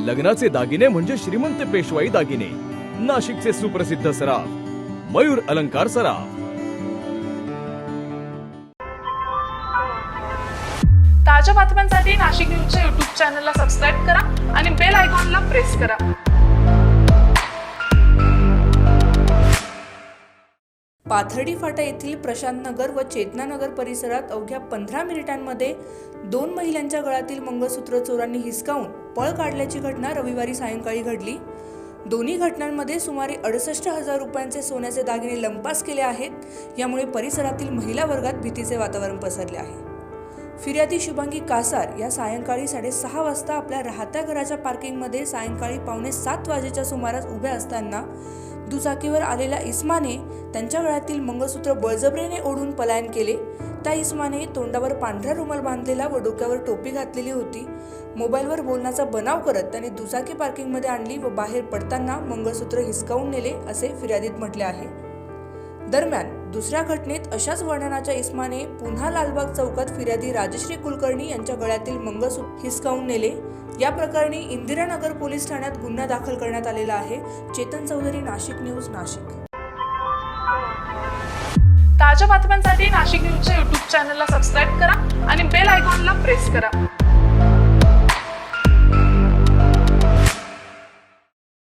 लग्नाचे दागिने म्हणजे श्रीमंत पेशवाई दागिने, नाशिकचे सुप्रसिद्ध सराफ मयूर अलंकार सराफ। ताज्या बातम्यांसाठी नाशिक न्यूजच्या YouTube चॅनलला सबस्क्राईब करा आणि बेल आयकॉनला प्रेस करा। पाथर्डी फाटा येथील प्रशांत नगर व चेतना नगर परिसरात अवघ्या 15 मिनिटांमध्ये 2 महिलांच्या गळ्यातील मंगळसूत्र चोरांनी हिसकावून पळ काढल्याची घटना रविवारी सायंकाळी घडली। दोन्ही घटनांमध्ये सुमारे 68,000 रुपयांचे सोन्याचे दागिने लंपास केले आहेत। यामुळे परिसरातील महिला वर्गात भीतीचे वातावरण पसरले आहे। फिर्यादी शुभांगी कासार या सायंकाळी 6:30 वाजता आपल्या राहत्या घराच्या पार्किंगमध्ये सायंकाळी 6:45 वाजेच्या सुमारास उभ्या असताना दुचाकीवर आलेल्या इस्माने त्यांच्या गळ्यातील मंगळसूत्र बळजबरीने ओढून पलायन केले। त्या इस्माने तोंडावर पांढरा रुमाल बांधलेला व डोक्यावर टोपी घातलेली होती। मोबाईलवर बोलण्याचा बनाव करत त्यांनी दुचाकी पार्किंगमध्ये आणली व बाहेर पडताना मंगळसूत्र हिसकावून नेले असे फिर्यादीत म्हटले आहे। दरम्यान दुसऱ्या घटनेत अशाच वर्णनाच्या इस्माने पुन्हा लालबाग चौकात फिर्यादी राजश्री कुलकर्णी यांच्या गळ्यातील मंगळसूत्र हिसकावून नेले। या प्रकरणी इंदिरानगर पोलीस ठाण्यात गुन्हा दाखल करण्यात आलेला आहे। चेतन चौधरी, नाशिक न्यूज, नाशिक। ताज्या बातम्यांसाठी नाशिक न्यूजच्या YouTube चॅनलला सबस्क्राईब करा आणि बेल आयकॉनला प्रेस करा।